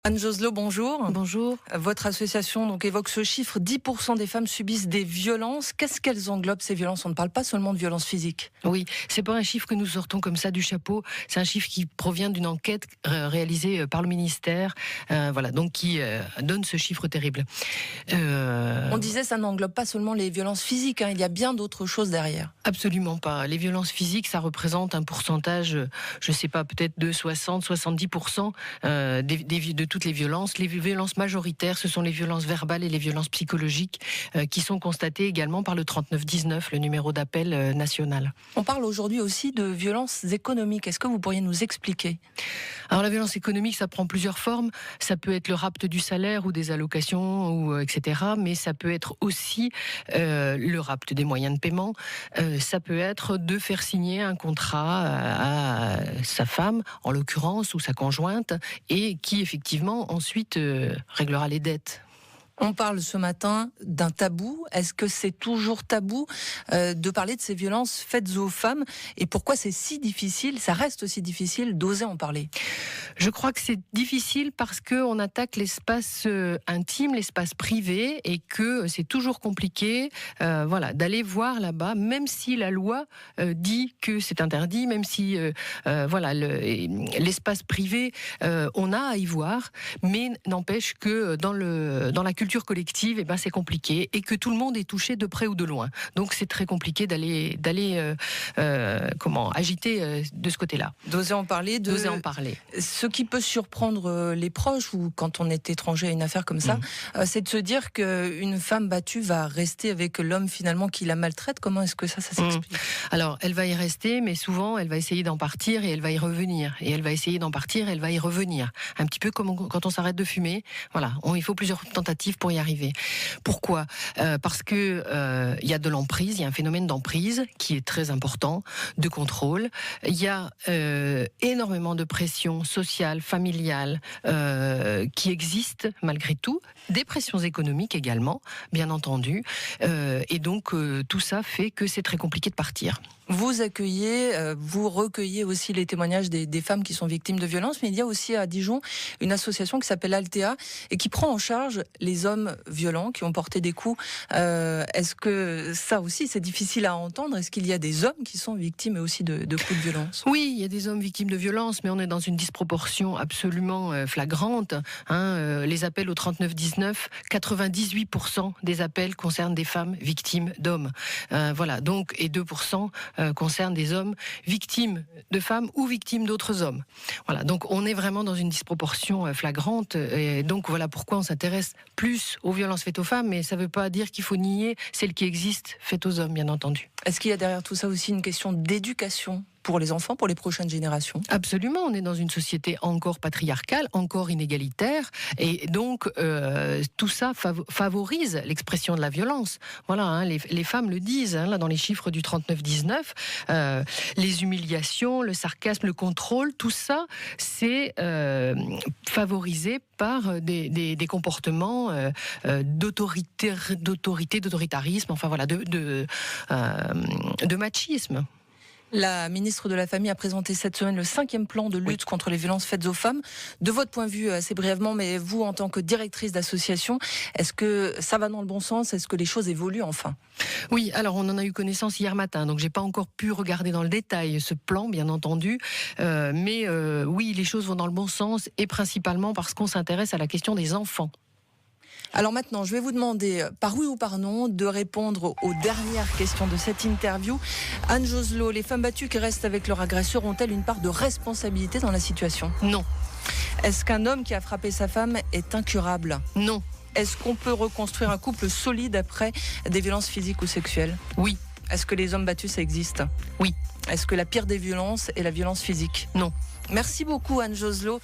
Anne Joselot, bonjour. Bonjour. Votre association donc évoque ce chiffre, 10% des femmes subissent des violences. Qu'est-ce qu'elles englobent ces violences? On ne parle pas seulement de violences physiques. Oui, c'est pas un chiffre que nous sortons comme ça du chapeau. C'est un chiffre qui provient d'une enquête réalisée par le ministère, donc qui donne ce chiffre terrible. On disait ça n'englobe pas seulement les violences physiques, il y a bien d'autres choses derrière. Absolument pas. Les violences physiques, ça représente un pourcentage, je sais pas, peut-être de 60-70% de toutes les violences. Les violences majoritaires, ce sont les violences verbales et les violences psychologiques qui sont constatées également par le 3919, le numéro d'appel national. On parle aujourd'hui aussi de violences économiques. Est-ce que vous pourriez nous expliquer? Alors la violence économique, ça prend plusieurs formes. Ça peut être le rapt du salaire ou des allocations, etc. Mais ça peut être aussi le rapt des moyens de paiement. Ça peut être de faire signer un contrat à sa femme, en l'occurrence, ou sa conjointe, et qui effectivement ensuite réglera les dettes. On parle ce matin d'un tabou. Est-ce que c'est toujours tabou de parler de ces violences faites aux femmes? Et pourquoi c'est si difficile, ça reste aussi difficile d'oser en parler? Je crois que c'est difficile parce qu'on attaque l'espace intime, l'espace privé, et que c'est toujours compliqué d'aller voir là-bas, même si la loi dit que c'est interdit, même si l'espace privé, on a à y voir, mais n'empêche que dans la culture collective, c'est compliqué, et que tout le monde est touché de près ou de loin. Donc c'est très compliqué d'aller agiter de ce côté-là. D'oser en parler. D'oser en parler. Ce qui peut surprendre les proches, ou quand on est étranger à une affaire comme ça, c'est de se dire qu'une femme battue va rester avec l'homme finalement qui la maltraite. Comment est-ce que ça s'explique? Alors, elle va y rester, mais souvent, elle va essayer d'en partir et elle va y revenir. Et elle va essayer d'en partir et elle va y revenir. Un petit peu comme quand on s'arrête de fumer. Voilà, il faut plusieurs tentatives pour y arriver. Pourquoi? Parce que il y a de l'emprise, il y a un phénomène d'emprise qui est très important, de contrôle. Il y a énormément de pression sociale, familiale, qui existe malgré tout. Des pressions économiques également, bien entendu. Et donc, tout ça fait que c'est très compliqué de partir. Vous accueillez, vous recueillez aussi les témoignages des femmes qui sont victimes de violences, mais il y a aussi à Dijon une association qui s'appelle Altea et qui prend en charge les hommes violents qui ont porté des coups. Est-ce que ça aussi c'est difficile à entendre? Est-ce qu'il y a des hommes qui sont victimes aussi de coups de violence? Oui, il y a des hommes victimes de violences, mais on est dans une disproportion absolument flagrante. Les appels au 3919, 98% des appels concernent des femmes victimes d'hommes. Donc, et 2% concerne des hommes victimes de femmes ou victimes d'autres hommes. Voilà, donc on est vraiment dans une disproportion flagrante, et donc voilà pourquoi on s'intéresse plus aux violences faites aux femmes, mais ça ne veut pas dire qu'il faut nier celles qui existent faites aux hommes, bien entendu. Est-ce qu'il y a derrière tout ça aussi une question d'éducation pour les enfants, pour les prochaines générations? Absolument, on est dans une société encore patriarcale, encore inégalitaire, et donc tout ça favorise l'expression de la violence. Voilà, les femmes le disent, là dans les chiffres du 3919, les humiliations, le sarcasme, le contrôle, tout ça, c'est favorisé par des comportements d'autoritarisme, de machisme. La ministre de la Famille a présenté cette semaine le 5e plan de lutte contre les violences faites aux femmes. De votre point de vue, assez brièvement, mais vous, en tant que directrice d'association, est-ce que ça va dans le bon sens? Est-ce que les choses évoluent enfin? Oui, alors on en a eu connaissance hier matin, donc j'ai pas encore pu regarder dans le détail ce plan, bien entendu, mais oui, les choses vont dans le bon sens, et principalement parce qu'on s'intéresse à la question des enfants. Alors maintenant, je vais vous demander, par oui ou par non, de répondre aux dernières questions de cette interview. Anne Joselot, les femmes battues qui restent avec leur agresseur ont-elles une part de responsabilité dans la situation? Non. Est-ce qu'un homme qui a frappé sa femme est incurable? Non. Est-ce qu'on peut reconstruire un couple solide après des violences physiques ou sexuelles? Oui. Est-ce que les hommes battus, ça existe? Oui. Est-ce que la pire des violences est la violence physique? Non. Merci beaucoup Anne Joselot.